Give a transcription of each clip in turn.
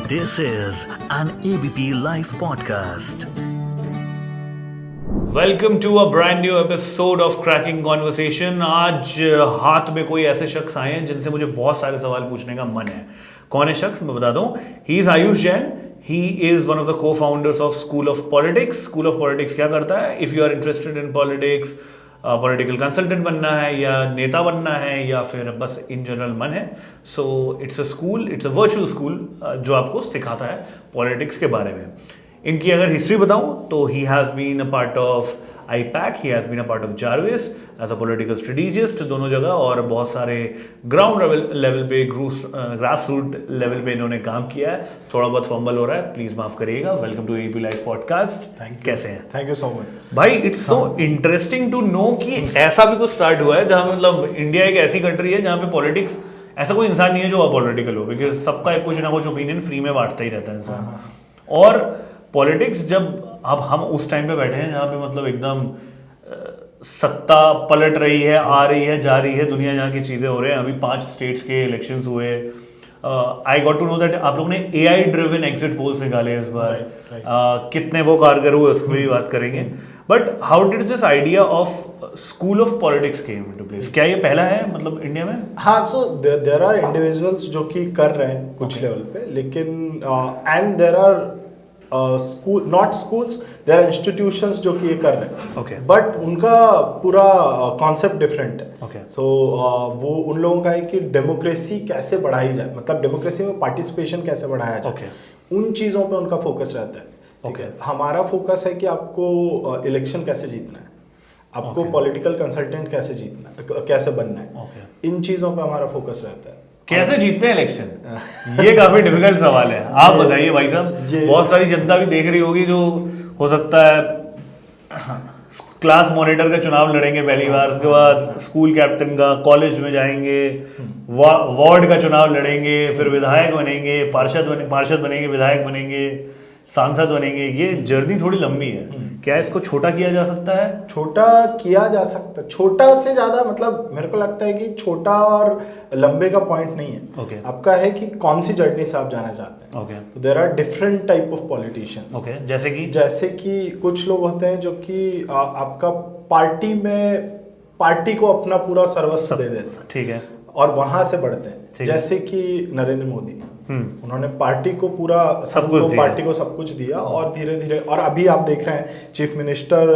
This is an ABP Life podcast. Welcome to a brand new episode of cracking conversation. आज हाथ में कोई ऐसे शख्स आए हैं जिनसे मुझे बहुत सारे सवाल पूछने का मन है। कौन है शख्स, मैं बता दूं। He is Ayush Jain. He is one of the co founders of school of politics. School of politics क्या करता है? If you are interested in politics, political consultant बनना है या नेता बनना है या फिर बस इन जनरल मन है, so it's a school, it's a virtual school जो आपको सिखाता है पॉलिटिक्स के बारे में। इनकी अगर हिस्ट्री बताऊं तो he has been a part of IPAC, he has been a part of Jarvis as a political strategist दोनों जगह, और बहुत सारे ग्राउंड लेवल पे, ग्रास रूट लेवल पे इन्होंने काम किया है। थोड़ा बहुत फंबल हो रहा है, प्लीज माफ करिएगा। Welcome to ABP live podcast. कैसे हैं? थैंक यू सो मच भाई, it's so interesting to know कि ऐसा भी कुछ स्टार्ट हुआ है जहां मतलब इंडिया एक ऐसी कंट्री है जहां पे पॉलिटिक्स, ऐसा कोई इंसान नहीं है जो अपॉलिटिकल हो, बिकॉज सबका कुछ ना कुछ ओपिनियन फ्री में बांटता ही रहता है इंसान। और पॉलिटिक्स जब अब हम उस टाइम पे बैठे हैं जहाँ पे मतलब एकदम सत्ता पलट रही है, आ रही है, जा रही है, दुनिया जहाँ की चीज़ें हो रहे हैं। अभी 5 स्टेट्स के इलेक्शंस हुए। I got to know that आप लोगों ने AI ड्रिवन एग्जिट पोल्स निकाले इस बार। कितने वो कारगर हुए उस पर भी बात करेंगे। But how did this idea of school of politics came into place? क्या ये पहला है मतलब इंडिया में? हाँ, सो देयर आर इंडिविजुअल्स जो कि कर रहे हैं कुछ लेवल पे, लेकिन and there are school, not schools, there are institutions जो कि ये कर रहे हैं। Okay. बट उनका पूरा कॉन्सेप्ट डिफरेंट है। Okay. सो वो उन लोगों का है कि डेमोक्रेसी कैसे बढ़ाई जाए, मतलब डेमोक्रेसी में पार्टिसिपेशन कैसे बढ़ाया जाए। Okay. उन चीज़ों पे उनका फोकस रहता है। ठीक है, हमारा फोकस है कि आपको इलेक्शन कैसे जीतना है, आपको पॉलिटिकल कंसल्टेंट कैसे जीतना है, कैसे बनना है। इन चीज़ों पे हमारा फोकस रहता है। कैसे जीतते हैं इलेक्शन? ये काफी डिफिकल्ट सवाल है। आप बताइए भाई साहब। बहुत सारी जनता भी देख रही होगी जो हो सकता है क्लास मॉनिटर का चुनाव लड़ेंगे पहली बार, उसके बाद स्कूल कैप्टन का, कॉलेज में जाएंगे, वार्ड का चुनाव लड़ेंगे, फिर विधायक बनेंगे, पार्षद बनेंगे, विधायक बनेंगे, सांसद बनेंगे। ये जर्नी थोड़ी लंबी है। क्या इसको छोटा किया जा सकता है? छोटा किया जा सकता है, छोटा से ज्यादा, मतलब मेरे को लगता है कि छोटा और लंबे का पॉइंट नहीं है। Okay. आपका है कि कौन सी जर्नी से आप जाना चाहते हैं। Okay. तो there are different type of politicians. Okay. जैसे कि कुछ लोग होते हैं जो कि आपका पार्टी को अपना पूरा सर्वस्व दे देते हैं। ठीक है। और वहां से बढ़ते हैं, जैसे कि नरेंद्र मोदी, उन्होंने पार्टी को पूरा पार्टी को सब कुछ दिया, और धीरे धीरे, और अभी आप देख रहे हैं चीफ मिनिस्टर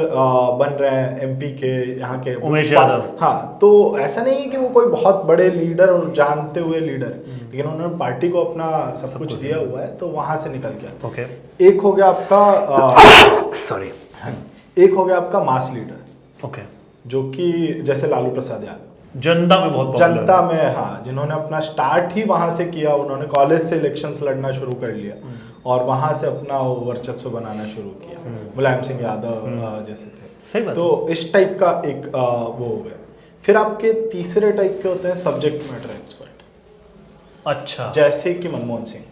बन रहे हैं MP के, यहाँ के उमेश यादव। हाँ, तो ऐसा नहीं है कि वो कोई बहुत बड़े लीडर और जानते हुए लीडर है, लेकिन उन्होंने पार्टी को अपना सब कुछ दिया हुआ है, तो वहां से निकल गया। Okay. एक हो गया आपका सॉरी एक हो गया आपका मास लीडर। ओके। जो कि जैसे लालू प्रसाद यादव, जनता में बहुत जनता में, हाँ, जिन्होंने अपना स्टार्ट ही वहां से किया। उन्होंने कॉलेज से इलेक्शंस लड़ना शुरू कर लिया और वहां से अपना वर्चस्व बनाना शुरू किया। मुलायम सिंह यादव जैसे थे। सही बात। तो इस टाइप का एक वो हो गया। फिर आपके तीसरे टाइप के होते हैं सब्जेक्ट मैटर एक्सपर्ट। अच्छा। जैसे कि मनमोहन सिंह,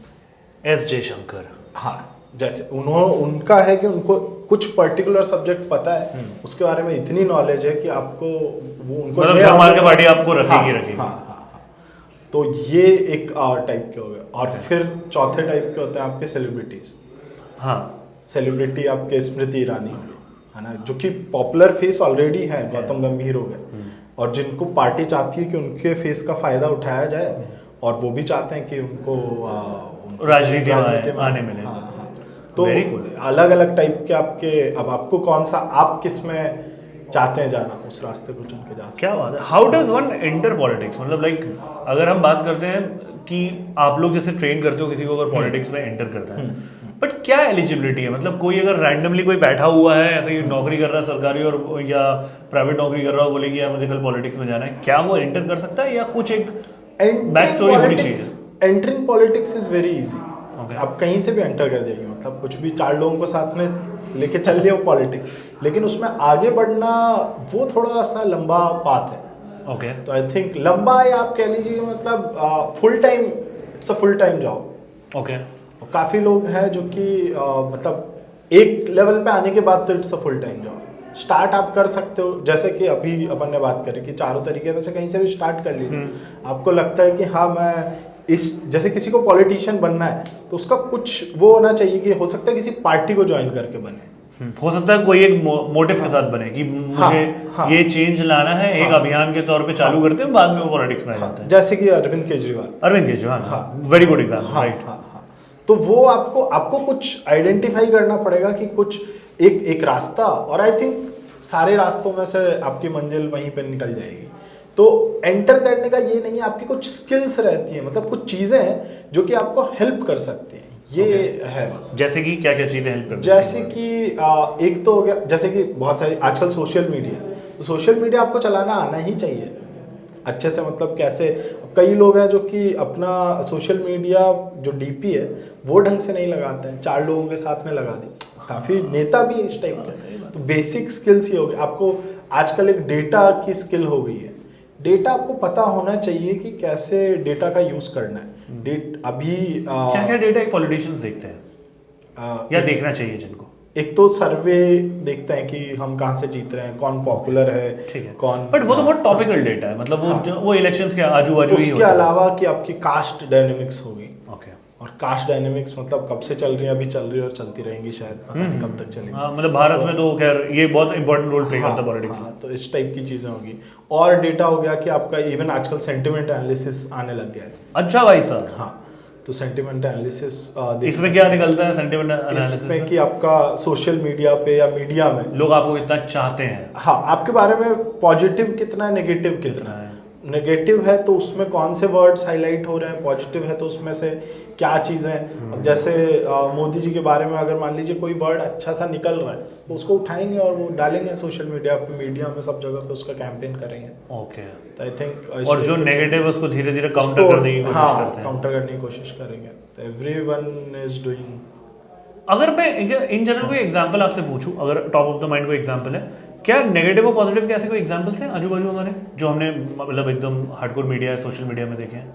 S जयशंकर। हाँ, जैसे उनका है कि उनको कुछ पर्टिकुलर सब्जेक्ट पता है, उसके बारे में इतनी नॉलेज है कि आपको वो उनको मतलब मार के पार्टी आपको रखेगी। हाँ। तो ये एक टाइप के हो गए। और फिर चौथे टाइप के होते हैं आपके सेलिब्रिटीज। हाँ, सेलिब्रिटी आपके स्मृति ईरानी है ना, जो कि पॉपुलर फेस ऑलरेडी है। गौतम गंभीर हो गए, और जिनको पार्टी चाहती है कि उनके फेस का फायदा उठाया जाए, और वो भी चाहते हैं कि उनको राजनीति में आने मिले। तो अलग अलग टाइप के आपके, अब आपको कौन सा, आप किस में चाहते हैं जाना, उस रास्ते को चुन के जा सकते। क्या बात है। How does one enter politics? मतलब लाइक अगर हम बात करते हैं कि आप लोग जैसे ट्रेन करते हो किसी को अगर पॉलिटिक्स में एंटर करता है, बट क्या एलिजिबिलिटी है? मतलब कोई अगर रैंडमली कोई बैठा हुआ है ऐसे नौकरी कर रहा है सरकारी और या प्राइवेट नौकरी कर रहा हो, बोले कि यार मुझे कल पॉलिटिक्स में जाना है, क्या वो एंटर कर सकता है या कुछ एक बैक स्टोरी होनी चाहिए? Entering politics is very easy. आप कहीं से भी एंटर कर जाइए, मतलब कुछ भी 4 लोगों को साथ में लेके चल लिया पॉलिटिक्स, लेकिन उसमें आगे बढ़ना वो थोड़ा सा लंबा पाथ है। ओके। तो आई थिंक लंबा, या आप कह लीजिए मतलब full time, it's a full time job. Okay. काफ़ी लोग हैं जो कि मतलब एक लेवल पे आने के बाद तो it's a full time job. Start आप कर सकते हो, जैसे कि अभी अपन ने बात करी कि चारों तरीके में से कहीं से भी स्टार्ट कर लीजिए। आपको लगता है कि हाँ, मैं इस जैसे किसी को पॉलिटिशियन बनना है तो उसका कुछ वो होना चाहिए कि हो सकता है किसी पार्टी को ज्वाइन करके बने, हो सकता है कोई एक मोटिव के साथ बने कि मुझे हाँ। ये चेंज लाना है, एक अभियान के तौर पे चालू करते हैं, बाद में वो पॉलिटिक्स में आ जाते हैं। जैसे कि Arvind Kejriwal. Arvind Kejriwal, very good example, हाँ, राइट। हाँ, हाँ। तो वो आपको कुछ आइडेंटिफाई करना पड़ेगा कि कुछ एक रास्ता, और आई थिंक सारे रास्तों में से आपकी मंजिल वहीं पे निकल जाएगी। तो एंटर करने का ये नहीं है, आपकी कुछ स्किल्स रहती हैं, मतलब कुछ चीजें हैं जो कि आपको हेल्प कर सकती हैं, ये है बस। जैसे कि क्या क्या चीजें हेल्प करती जैसे कि एक तो हो गया, जैसे कि बहुत सारी आजकल सोशल मीडिया, तो सोशल मीडिया आपको चलाना आना ही चाहिए अच्छे से। मतलब कैसे, कई लोग हैं जो कि अपना सोशल मीडिया जो डीपी है वो ढंग से नहीं लगाते हैं, 4 लोगों के साथ में लगा दी, काफ़ी नेता भी इस टाइप के। तो बेसिक स्किल्स ही हो गई आपको। आजकल एक डेटा की स्किल हो गई है, डेटा आपको पता होना चाहिए कि कैसे डेटा का यूज़ करना है। अभी क्या क्या डेटा एक पॉलिटिशियंस देखते हैं या देखना चाहिए जिनको? एक तो सर्वे देखते हैं कि हम कहाँ से जीत रहे हैं, कौन पॉपुलर है, ठीक है, कौन। बट वो तो बहुत टॉपिकल डेटा है, मतलब वो इलेक्शंस के आजू बाजू ही उसके होता है। अलावा कि आपकी कास्ट डायनेमिक्स होगी, ओके, और कास्ट डायनेमिक्स मतलब कब से चल रही है, अभी चल रही है और चलती रहेंगी शायद, पता नहीं कब तक चलेगी। हाँ, मतलब भारत में तो खैर ये बहुत इंपॉर्टेंट रोल प्ले करता है पॉलिटिक्स में। हाँ, तो इस टाइप की चीज़ें होगी। और डेटा हो गया कि आपका इवन आजकल सेंटिमेंट एनालिसिस आने लग गया है। अच्छा भाई साहब, हाँ, तो सेंटिमेंट एनालिसिस इसमें क्या निकलता है सेंटिमेंट एनालिसिस इसमें कि आपका सोशल मीडिया पे या मीडिया में लोग आपको इतना चाहते हैं, हाँ, आपके बारे में पॉजिटिव कितना है, नेगेटिव कितना है। नेगेटिव है तो उसमें कौन से वर्ड्स हाईलाइट हो रहे हैं, पॉजिटिव है तो उसमें से क्या चीज़ें हैं। अब जैसे मोदी जी के बारे में अगर मान लीजिए कोई वर्ड अच्छा सा निकल रहा है तो उसको उठाएंगे और वो डालेंगे सोशल मीडिया पे, मीडिया में, सब जगह पे उसका कैंपेन करेंगे। ओके, तो आई थिंक और जो नेगेटिव है उसको धीरे धीरे काउंटर करने की कोशिश करते हैं। काउंटर करने की कोशिश करेंगे। तो एवरीवन इज डूइंग। अगर मैं इन जनरल कोई एग्जांपल आपसे पूछूं, अगर टॉप ऑफ द माइंड कोई एग्जांपल है, क्या नेगेटिव और पॉजिटिव के ऐसे कोई एग्जांपल्स हैं आजू बाजू हमारे जो हमने मतलब एकदम हार्डकोर मीडिया, सोशल मीडिया में देखे हैं?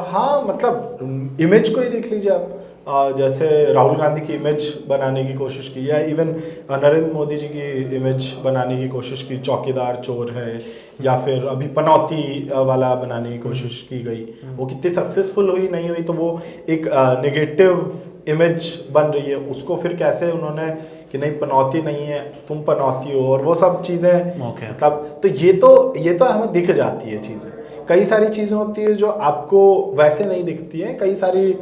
हाँ, मतलब इमेज को ही देख लीजिए आप। जैसे राहुल गांधी की इमेज बनाने की कोशिश की, या इवन नरेंद्र मोदी जी की इमेज बनाने की कोशिश की, चौकीदार चोर है, या फिर अभी पनौती वाला बनाने की कोशिश की गई। वो कितनी सक्सेसफुल हुई नहीं हुई, तो वो एक नेगेटिव इमेज बन रही है। उसको फिर कैसे उन्होंने कि नहीं, पनौती नहीं है, तुम पनौती हो, और वो सब चीज़ें मतलब, तो ये तो हमें दिख जाती है चीज़ें। कई सारी चीज़ें होती है जो आपको वैसे नहीं दिखती हैं, कई सारी,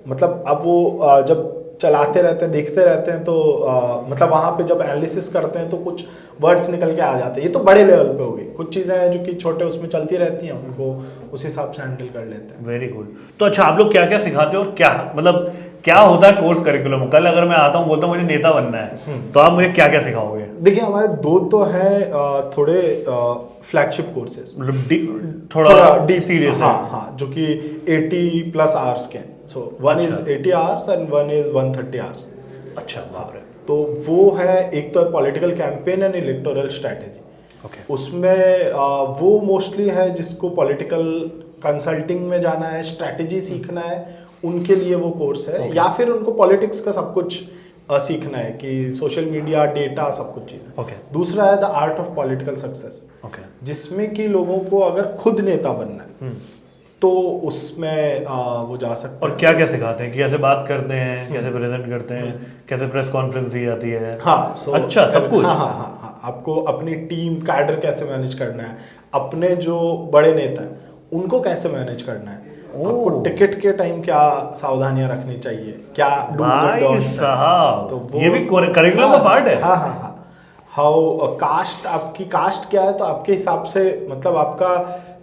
मतलब अब वो जब चलाते रहते हैं, देखते रहते हैं, तो मतलब वहाँ पे जब एनालिसिस करते हैं तो कुछ वर्ड्स निकल के आ जाते हैं। ये तो बड़े लेवल पे हो गई, कुछ चीज़ें हैं जो कि छोटे उसमें चलती रहती हैं, उनको उस हिसाब से हैंडल कर लेते हैं। Very good. तो अच्छा, आप लोग क्या क्या सिखाते हो और क्या मतलब क्या होता है कोर्स करिकुलम? कल अगर मैं आता हूँ, बोलता हूँ मुझे नेता बनना है, तो आप मुझे क्या क्या सिखाओगे? देखिए, हमारे 2 तो हैं थोड़े फ्लैगशिप कोर्सेज, मतलब थोड़ा डी सीरियस है। हाँ, जो कि 80+ आवर्स के हैं। So one is 80 hours and one is 130 hours. अच्छा, बाप रे। तो वो है, एक तो है political campaign and electoral strategy. उसमें वो मोस्टली है जिसको पॉलिटिकल कंसल्टिंग में जाना है, स्ट्रैटेजी सीखना है, उनके लिए वो कोर्स है। या फिर उनको पॉलिटिक्स का सब कुछ सीखना है कि सोशल मीडिया, डेटा, सब कुछ चीज़ें। दूसरा है the art of political success, जिसमें कि लोगों को अगर खुद नेता बनना है तो उसमें वो जा सकते हैं। और क्या क्या सिखाते हैं? कैसे बात करते हैं, कैसे प्रेजेंट करते हैं, कैसे प्रेस कॉन्फ्रेंस दी जाती है? हाँ, अच्छा, सब कुछ। हाँ, आपको अपनी टीम कैडर कैसे मैनेज करना है, अपने जो बड़े नेता हैं उनको कैसे मैनेज करना है, आपको टिकट के टाइम क्या सावधानियां रखनी चाहिए, क्या डूज एंड डोंट्स हैं। तो ये भी करिकुलम का पार्ट है। हाँ। हाउ कास्ट, आपकी कास्ट क्या है, तो आपके हिसाब से, मतलब आपका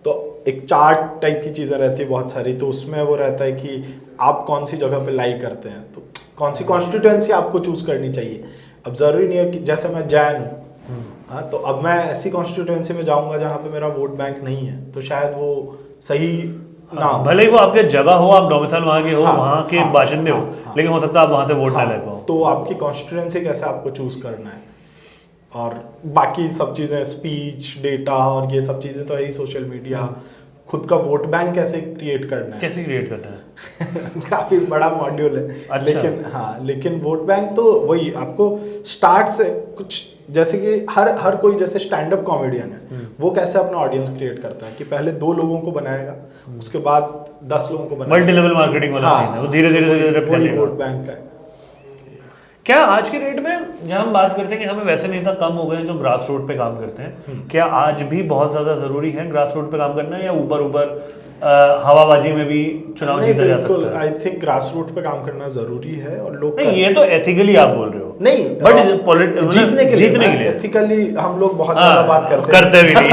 तो एक चार्ट टाइप की चीज़ें रहती है बहुत सारी, तो उसमें वो रहता है कि आप कौन सी जगह पे लाई करते हैं, तो कौन सी कॉन्स्टिट्यूएंसी आपको चूज करनी चाहिए। अब ज़रूरी नहीं है कि जैसे मैं जैन हूँ, हाँ, तो अब मैं ऐसी कॉन्स्टिट्यूएंसी में जाऊँगा जहाँ पे मेरा वोट बैंक नहीं है, तो शायद वो सही ना, भले ही वो आपके जगह हो, आप डोमिसाइल वहाँ के हो, वहाँ के बाशिंदे हो, लेकिन हो सकता है आप वहाँ से वोट ना ले पाओ। तो आपकी कॉन्स्टिट्यूएंसी कैसे आपको चूज करना है, और बाकी सब चीज़ें, स्पीच, डेटा और ये सब चीज़ें तो है ही। सोशल मीडिया, खुद का वोट बैंक कैसे क्रिएट करना है। कैसे क्रिएट करना है? काफी बड़ा मॉड्यूल है। अच्छा। लेकिन वोट बैंक तो वही आपको स्टार्ट से कुछ, जैसे कि हर कोई जैसे स्टैंड अप कॉमेडियन है, वो कैसे अपना ऑडियंस क्रिएट करता है कि पहले 2 लोगों को बनाएगा, उसके बाद 10 लोगों को बनाएगा। मल्टी लेवल मार्केटिंग वाला सीन है, वो धीरे धीरे फैलेगा। वोट बैंक है। क्या आज के डेट में जब हम बात करते हैं कि हमें वैसे नेता कम हो गए हैं जो ग्रास रूट पे काम करते हैं, क्या आज भी बहुत ज्यादा जरूरी है ग्रास रूट पे काम करना, या ऊपर हवाबाजी में भी चुनाव जीता जा सकता है? आई थिंक ग्रास रूट पे काम करना जरूरी है और लोग नहीं, ये तो एथिकली आप बोल रहे हो। नहीं, बट जीतने के लिए एथिकली हम लोग बहुत ज्यादा बात करते भी नहीं।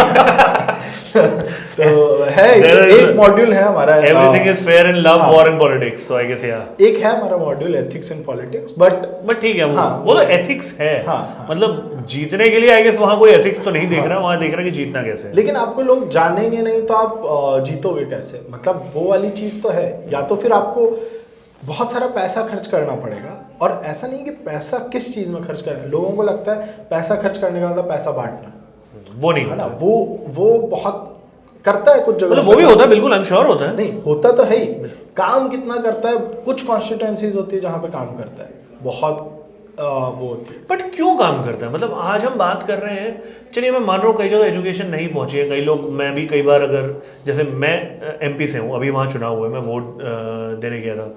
तो है एक मॉड्यूल है हमारा, everything is fair in love, war in politics, so I guess एक है हमारा module ethics in politics, but ठीक है, वो तो एथिक्स है। हाँ। मतलब जीतने के लिए आई गेस वहां कोई एथिक्स तो नहीं देख रहा, वहां देख रहा कि जीतना कैसे है। लेकिन आपको लोग जानेंगे नहीं तो आप जीतोगे कैसे? मतलब वो वाली चीज तो है, या तो फिर आपको बहुत सारा पैसा खर्च करना पड़ेगा, और ऐसा नहीं कि पैसा किस चीज में खर्च करना है। लोगों को लगता है पैसा खर्च करने का मतलब पैसा बांटना, वो नहीं है ना। वो बहुत करता है कुछ जगह, मतलब वो भी होता है, बिल्कुल आई एम श्योर होता है। नहीं होता तो है ही, काम कितना करता है। कुछ कॉन्स्टिट्यूएंसीज होती है जहाँ पे काम करता है बहुत वो होती है। बट क्यों काम करता है? मतलब आज हम बात कर रहे हैं, चलिए मैं मान रहा हूँ कई जगह एजुकेशन नहीं पहुंची है, कई लोग, मैं भी कई बार, अगर जैसे मैं एमपी से हूँ, अभी वहाँ चुनाव हुए, मैं वोट देने गया था,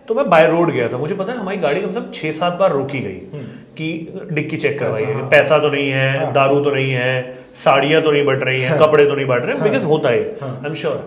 तो मैं बाय रोड गया था, मुझे पता है हमारी गाड़ी कम से कम 6-7 बार रोकी गई कि डिक्की चेक करवाई है, पैसा तो नहीं है, दारू तो नहीं है, साड़ियाँ तो नहीं बट रही हैं, कपड़े तो नहीं बट रहे, बिकॉज होता है, आई एम श्योर।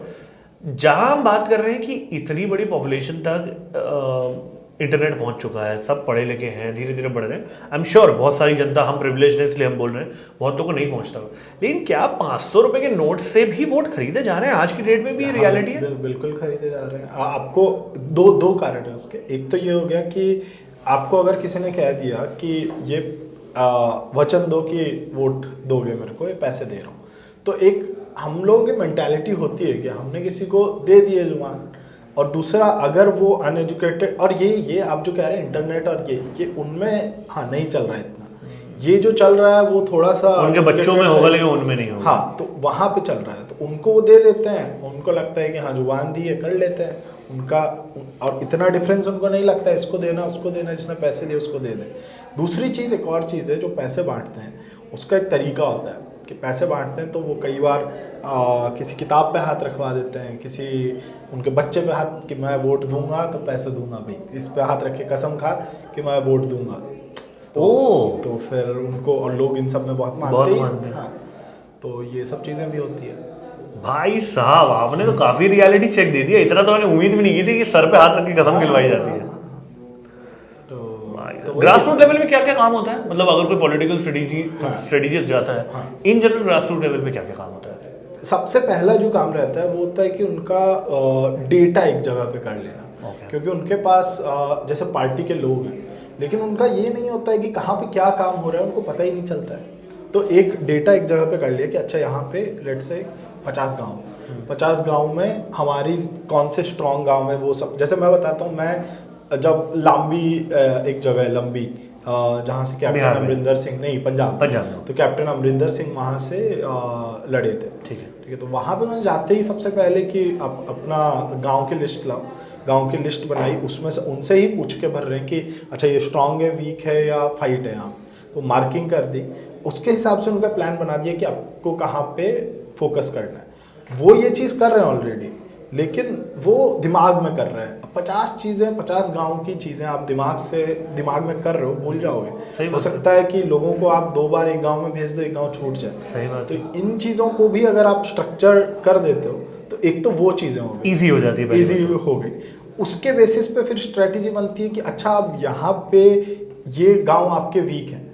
जहाँ हम बात कर रहे हैं कि इतनी बड़ी पॉपुलेशन तक इंटरनेट पहुंच चुका है, सब पढ़े लिखे हैं, धीरे धीरे बढ़ रहे हैं, आई एम श्योर बहुत सारी जनता, हम प्रिविलेज है इसलिए हम बोल रहे हैं, बहुतों को नहीं पहुंचता। लेकिन क्या 500 रुपए के नोट से भी वोट खरीदे जा रहे हैं? आज की डेट में भी ये रियलिटी है? बिल्कुल खरीदे जा रहे हैं। आपको दो कारण है उसके। एक तो ये हो गया कि आपको अगर किसी ने कह दिया कि ये वचन दो कि वोट दोगे मेरे को, ये पैसे दे रहा हूँ, तो एक हम लोगों की मेंटालिटी होती है कि हमने किसी को दे दिए जुबान। और दूसरा, अगर वो अनएजुकेटेड, और ये आप जो कह रहे हैं इंटरनेट और ये उनमें नहीं चल रहा है इतना, ये जो चल रहा है वो थोड़ा सा उनके बच्चों में होगा लेकिन उनमें नहीं होगा। हाँ, तो वहाँ पे चल रहा है, तो उनको वो दे देते हैं, उनको लगता है कि हाँ जुबान दी है, कर लेते हैं उनका, और इतना डिफरेंस उनको नहीं लगता है, इसको देना उसको देना, जिसने पैसे दिए उसको दे दे। दूसरी चीज़, एक और चीज़ है, जो पैसे बांटते हैं उसका एक तरीका होता है कि पैसे बांटते हैं तो वो कई बार किसी किताब पे हाथ रखवा देते हैं, किसी उनके बच्चे पे हाथ, कि मैं वोट दूंगा तो पैसे दूंगा भाई, इस पे हाथ रख के कसम खा कि मैं वोट दूंगा। तो फिर उनको, और लोग इन सब में बहुत मानते हैं। हाँ, तो ये सब चीज़ें भी होती है। भाई साहब, आपने तो काफी रियलिटी चेक दे दिया। इतना तो मैंने उम्मीद भी नहीं की थी कि सर पे हाथ रख के कसम खिलवाई जाती है। तो ग्रास रूट लेवल में क्या क्या काम होता है? मतलब अगर कोई पॉलिटिकल स्ट्रेटेजिस्ट जाता है, in general grass root level पे क्या क्या काम होता है? सबसे पहला जो काम रहता है वो होता है कि उनका डेटा एक जगह पे कर लेना। क्योंकि उनके पास जैसे पार्टी के लोग हैं, लेकिन उनका ये नहीं होता है कि कहाँ पे क्या काम हो रहा है, उनको पता ही नहीं चलता है। तो एक डेटा एक जगह पे कर लिया कि अच्छा यहाँ पे लेट्स से 50 गांव में हमारी कौन से स्ट्रॉन्ग गांव है, वो सब। जैसे मैं बताता हूँ, मैं जब लांबी एक जगह है लंबी, जहाँ से कैप्टन अमरिंदर सिंह, नहीं पंजाब, तो कैप्टन अमरिंदर सिंह वहाँ से लड़े थे। ठीक है, तो वहाँ पे मैंने जाते ही सबसे पहले कि अपना गांव की लिस्ट लाओ, गांव की लिस्ट बनाई, उसमें से उनसे ही पूछ के भर रहे हैं कि अच्छा ये स्ट्रांग है, वीक है या फाइट है यहाँ, तो मार्किंग कर दी। उसके हिसाब से उनका प्लान बना दिया कि आपको कहाँ पे फोकस करना है। वो ये चीज़ कर रहे हैं ऑलरेडी, लेकिन वो दिमाग में कर रहे हैं। 50 चीज़ें, 50 गांव की चीज़ें आप दिमाग में कर रहे हो, भूल जाओगे। हो सकता है कि लोगों को आप 2 बार एक गांव में भेज दो, एक गांव छूट जाए। सही बात। तो इन चीज़ों को भी अगर आप स्ट्रक्चर कर देते हो तो एक तो वो चीज़ें हो गई, ईजी हो जाती है, ईजी हो गई। उसके बेसिस पे फिर स्ट्रेटेजी बनती है कि अच्छा अब यहाँ पे ये गांव आपके वीक हैं,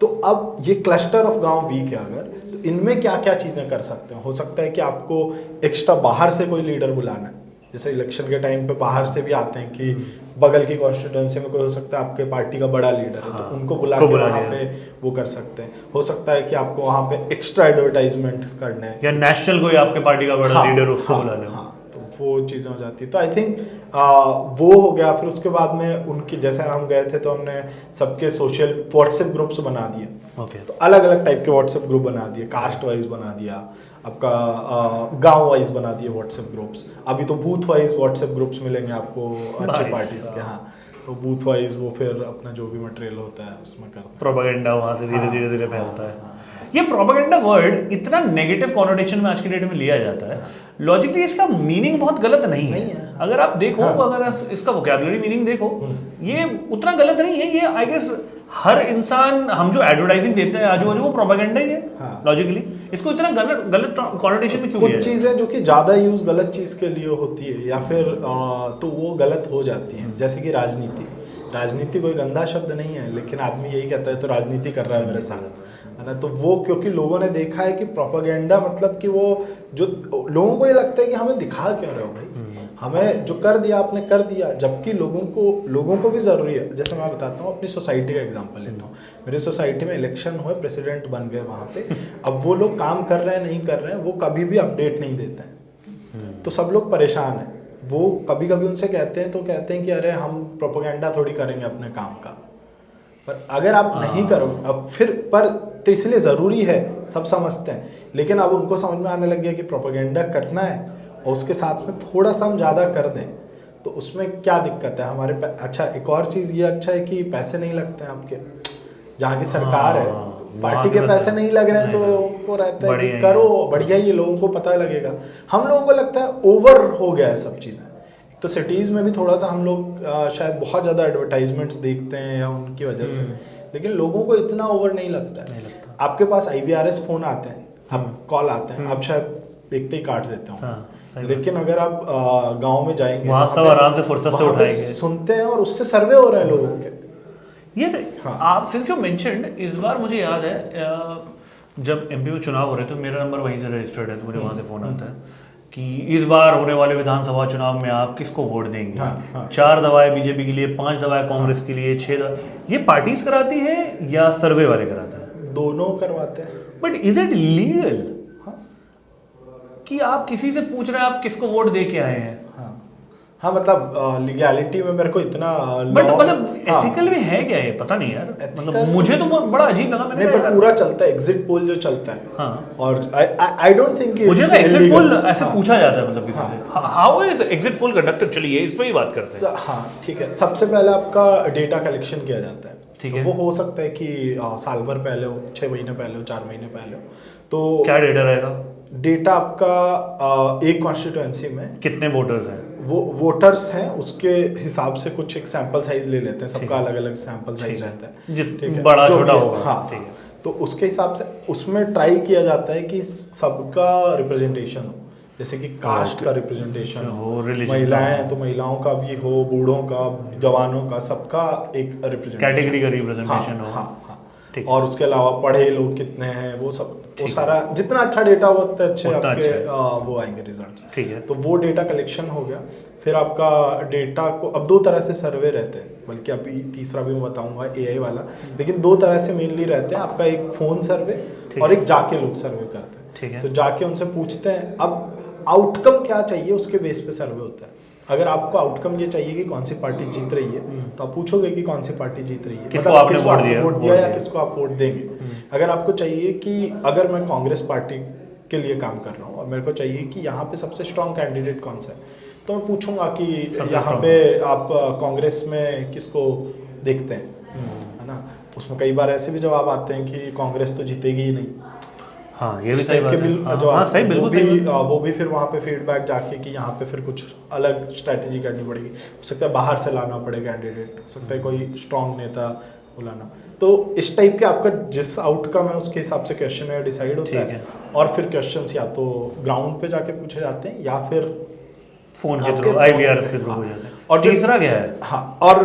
तो अब ये क्लस्टर ऑफ गांव वीक है अगर, तो इनमें क्या क्या चीज़ें कर सकते हैं। हो सकता है कि आपको एक्स्ट्रा बाहर से कोई लीडर बुलाना है, जैसे इलेक्शन के टाइम पे बाहर से भी आते हैं कि बगल की कॉन्स्टिट्यूंसी में कोई हो सकता है आपके पार्टी का बड़ा लीडर है, तो उनको बुला के वहाँ पे वो कर सकते हैं। हो सकता है कि आपको वहाँ पे एक्स्ट्रा एडवर्टाइजमेंट करना है, या नेशनल कोई आपके पार्टी का बड़ा लीडर उसको बुलाना है। हाँ, तो वो चीज़ें हो जाती है। तो आई थिंक वो हो गया। फिर उसके बाद में उनकी, जैसे हम गए थे तो हमने सबके सोशल व्हाट्सएप ग्रुप्स बना दिए। ओके। तो अलग अलग टाइप के व्हाट्सएप ग्रुप बना दिए, कास्ट वाइज बना दिया, आपका गांव वाइज बना दिए व्हाट्सएप ग्रुप्स। अभी तो बूथ वाइज व्हाट्सएप ग्रुप्स मिलेंगे आपको अच्छे पार्टीज के। हाँ, तो बूथ वाइज वो फिर अपना जो भी मटेरियल होता है उसमें करते प्रोपेगेंडा वहां से धीरे हाँ, धीरे धीरे हाँ, फैलता है। ये प्रोपेगेंडा वर्ड इतना नेगेटिव कॉनोटेशन में आज की डेट में लिया जाता है, लॉजिकली इसका मीनिंग बहुत गलत नहीं है। अगर आप देखो, अगर इसका वोकैबुलरी मीनिंग देखो, ये उतना गलत नहीं है। ये आई गेस हर इंसान, हम जो एडवर्टाइजिंग देते हैं आजू बाजू, वो प्रोपेगेंडा ही है लॉजिकली। इसको इतना गलत गलत कॉनोटेशन में क्यों लिया? कुछ चीज़ें जो कि ज़्यादा यूज़ गलत चीज़ के लिए होती है या फिर तो वो गलत हो जाती हैं। जैसे कि राजनीति कोई गंदा शब्द नहीं है, लेकिन आदमी यही कहता है तो राजनीति कर रहा है मेरे साथ, है ना। तो वो क्योंकि लोगों ने देखा है कि प्रोपेगेंडा मतलब कि वो जो लोगों को ये लगता है कि हमें दिखा क्यों रहे हो भाई, हमें जो कर दिया आपने कर दिया। जबकि लोगों को भी ज़रूरी है। जैसे मैं बताता हूँ, अपनी सोसाइटी का एग्जांपल लेता हूँ। मेरी सोसाइटी में इलेक्शन हुए, प्रेसिडेंट बन गए वहाँ पे। अब वो लोग काम कर रहे हैं नहीं कर रहे हैं, वो कभी भी अपडेट नहीं देते हैं। तो सब लोग परेशान हैं। वो कभी कभी उनसे कहते हैं तो कहते हैं कि अरे हम प्रोपेगेंडा थोड़ी करेंगे अपने काम का। पर अगर आप नहीं करो अब फिर पर, तो इसलिए ज़रूरी है, सब समझते हैं। लेकिन अब उनको समझ में आने लग गया कि प्रोपेगेंडा करना है और उसके साथ में थोड़ा सा हम ज़्यादा कर दें तो उसमें क्या दिक्कत है हमारे। अच्छा, एक और चीज़ ये अच्छा है कि पैसे नहीं लगते हैं आपके। जहाँ की सरकार है, पार्टी के पैसे नहीं लग रहे हैं तो उनको रहता है कि करो बढ़िया, ये लोगों को पता लगेगा। हम लोगों को लगता है ओवर हो गया है सब चीज़ें। तो सिटीज़ में भी थोड़ा सा हम लोग शायद बहुत ज़्यादा एडवर्टाइजमेंट्स देखते हैं या उनकी वजह से, लेकिन लोगों को इतना ओवर नहीं लगता है। आपके पास IVRS फ़ोन आते हैं, आप कॉल आते हैं, आप शायद देखते ही काट देते हो। लेकिन अगर आप गांव में जाएंगे, वहाँ सब आराम से फुर्सत से उठाएंगे, सुनते हैं और उससे सर्वे हो रहे हैं लोगों के। ये आप सिंस यू मेंशन्ड, इस बार मुझे याद है जब MP में चुनाव हो रहे थे, मेरा नंबर वहीं से रजिस्टर्ड है, तो मुझे वहाँ से फ़ोन आता है कि इस बार होने वाले विधानसभा चुनाव में आप किसको वोट देंगे। 4 दवाएं बीजेपी के लिए, 5 दवाएं कांग्रेस के लिए, 6 दवाएं। ये पार्टीज कराती है या सर्वे वाले कराते हैं? दोनों करवाते हैं। बट इज इट लीगल कि आप किसी से पूछ रहे हैं आप किसको वोट दे के आए हैं? हाँ, मतलब लीगैलिटी में मेरे को इतना बट मतलब एथिकल में है क्या ये, पता नहीं यार। मतलब मुझे तो बड़ा अजीब लगा। मैंने नहीं, पूरा चलता है एग्जिट पोल जो चलता है। हाँ, और आई डोंट थिंक मुझे ना एग्जिट पोल ऐसे पूछा जाता है, मतलब किसी से how is exit poll conducted. चलिए इस पे ही बात करते हैं। हाँ ठीक है। सबसे पहले आपका डेटा कलेक्शन किया जाता है। ठीक है, वो हो सकता है कि साल भर पहले हो, 6 महीने पहले हो, 4 महीने पहले हो। तो क्या डेटा रहेगा? डेटा आपका एक कॉन्स्टिट्यूएंसी में कितने वोटर्स हैं, वो वोटर्स हैं उसके हिसाब से कुछ एक सैंपल साइज ले लेते हैं। सबका अलग अलग सैंपल साइज रहता है, ठीक है, बड़ा छोटा होगा। हाँ, ठीक है। तो उसके हिसाब से उसमें ट्राई किया जाता है कि सबका रिप्रेजेंटेशन हो। जैसे कि कास्ट का रिप्रेजेंटेशन हो, महिलाएं हैं तो महिलाओं का भी हो, बूढ़ों का, जवानों का, सबका एक रिप्रेजेंटेशन, कैटेगरी का रिप्रेजेंटेशन हो। हाँ। और उसके अलावा पढ़े लोग कितने हैं, वो सब, वो सारा जितना अच्छा डेटा हो उतने अच्छे आपके वो आएंगे रिजल्ट्स। ठीक है। तो वो डेटा कलेक्शन हो गया। फिर आपका डेटा को अब 2 तरह से सर्वे रहते हैं, बल्कि अभी तीसरा भी मैं बताऊंगा AI वाला। लेकिन 2 तरह से मेनली रहते हैं। आपका एक फ़ोन सर्वे और एक जाके लोग सर्वे करते हैं। ठीक है। तो जाके उनसे पूछते हैं, अब आउटकम क्या चाहिए उसके बेस पे सर्वे होता है। अगर आपको आउटकम ये चाहिए कि कौन सी पार्टी जीत रही है, तो आप पूछोगे कि कौन सी पार्टी जीत रही है, किसको आपने वोट दिया या किसको आप वोट देंगे। अगर आपको चाहिए कि अगर मैं कांग्रेस पार्टी के लिए काम कर रहा हूँ और मेरे को चाहिए कि यहाँ पे सबसे स्ट्रॉन्ग कैंडिडेट कौन सा है, तो मैं पूछूंगा कि यहाँ पे आप कांग्रेस में किसको देखते हैं, है ना। उसमें कई बार ऐसे भी जवाब आते हैं कि कांग्रेस तो जीतेगी ही नहीं। हाँ, ये भी सही बात है। हाँ, सही, बिल्कुल वो भी फिर वहाँ पे फीडबैक जाके कि यहाँ पे फिर कुछ अलग स्ट्रैटेजी करनी पड़ेगी। हो सकता है बाहर से लाना पड़े कैंडिडेट, हो सकता है कोई स्ट्रॉन्ग नेता बुलाना। तो इस टाइप के आपका जिस आउटकम है उसके हिसाब से क्वेश्चन है डिसाइड होता है। और फिर क्वेश्चंस या तो ग्राउंड पे जाके पूछे जाते हैं या फिर फोन के थ्रू, IVRS के थ्रू हो जाते हैं। और तीसरा क्या है? हाँ, और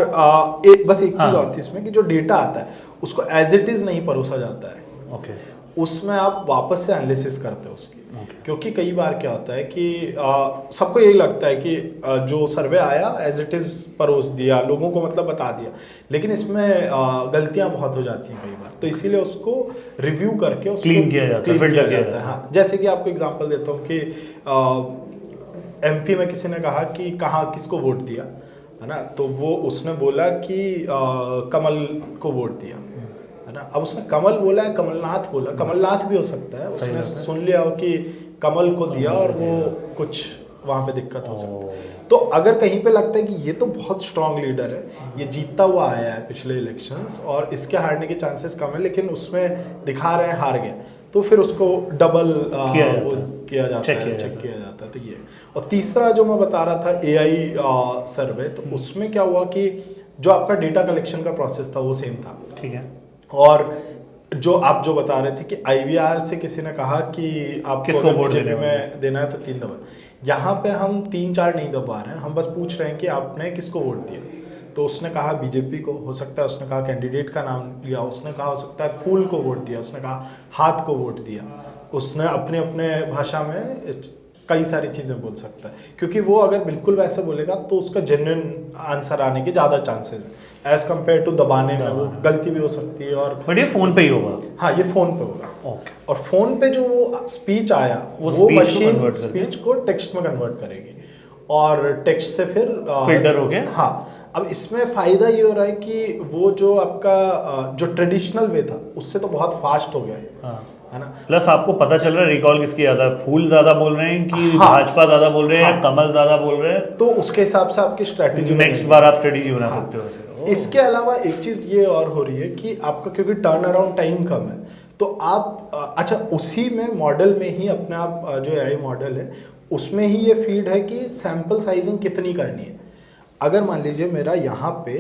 बस एक चीज़ और थी इसमें कि जो डेटा आता है उसको एज इट इज़ नहीं परोसा जाता है। ओके। उसमें आप वापस से एनालिसिस करते हो उसकी। क्योंकि कई बार क्या होता है कि सबको यही लगता है कि जो सर्वे आया एज इट इज़ परोस दिया, लोगों को मतलब बता दिया, लेकिन इसमें गलतियां बहुत हो जाती हैं कई बार। तो इसीलिए उसको रिव्यू करके उसको क्लीन किया जाता है। हाँ, जैसे कि आपको एग्जांपल देता हूँ कि एमपी में किसी ने कहा कि कहाँ किसको वोट दिया, है ना, तो वो उसने बोला कि कमल को वोट दिया, है ना। अब उसने कमल बोला है, कमलनाथ बोला, कमलनाथ भी हो सकता है, उसने सुन लिया हो कि कमल को दिया और वो कुछ वहाँ पे दिक्कत हो सकती है। तो अगर कहीं पे लगता है कि ये तो बहुत स्ट्रांग लीडर है, ये जीतता हुआ आया है पिछले इलेक्शंस और इसके हारने के चांसेस कम है, लेकिन उसमें दिखा रहे हैं हार गया, तो फिर उसको डबल किया जाता है, चेक किया जाता है। तो ये, और तीसरा जो मैं बता रहा था AI सर्वे, तो उसमें क्या हुआ कि जो आपका डेटा कलेक्शन का प्रोसेस था वो सेम था, ठीक है, और जो आप जो बता रहे थे कि IVR से किसी ने कहा कि आपको वोट में देना है तो 3 दबा, यहाँ पे हम 3-4 नहीं दबा रहे हैं, हम बस पूछ रहे हैं कि आपने किसको वोट दिया। तो उसने कहा बीजेपी को, हो सकता है उसने कहा कैंडिडेट का नाम लिया, उसने कहा हो सकता है फूल को वोट दिया, उसने कहा हाथ को वोट दिया, उसने अपने अपने भाषा में कई सारी चीज़ें बोल सकता है, क्योंकि वो अगर बिल्कुल वैसे बोलेगा तो उसका जेन्युइन आंसर आने के ज़्यादा चांसेस हैं एज कम्पेयर टू दबाने में, वो गलती भी हो सकती है। और बट ये फोन पे ही होगा। हाँ, ये फोन पे होगा। ओके। और फोन पे जो वो स्पीच आया वो मशीन स्पीच को टेक्स्ट में कन्वर्ट करेगी और टेक्स्ट से फिर फिल्टर हो गया। हाँ, अब इसमें फायदा ये हो रहा है कि वो जो आपका जो ट्रेडिशनल वे था उससे तो बहुत फास्ट हो गया है, हाँ, है ना। प्लस आपको पता चल रहा है रिकॉल किसकी ज्यादा है, फूल ज्यादा बोल रहे हैं कि भाजपा ज्यादा बोल रहे हैं, कमल ज्यादा बोल रहे हैं, तो उसके हिसाब से आपकी स्ट्रेटेजी नेक्स्ट बार आप स्ट्रेटेजी बना सकते हो वैसे। इसके अलावा एक चीज ये और हो रही है कि आपका क्योंकि टर्न अराउंड टाइम कम है, तो आप अच्छा उसी में मॉडल में ही अपने आप जो AI मॉडल है उसमें ही ये फीड है कि सैंपल साइजिंग कितनी करनी है। अगर मान लीजिए मेरा यहाँ पे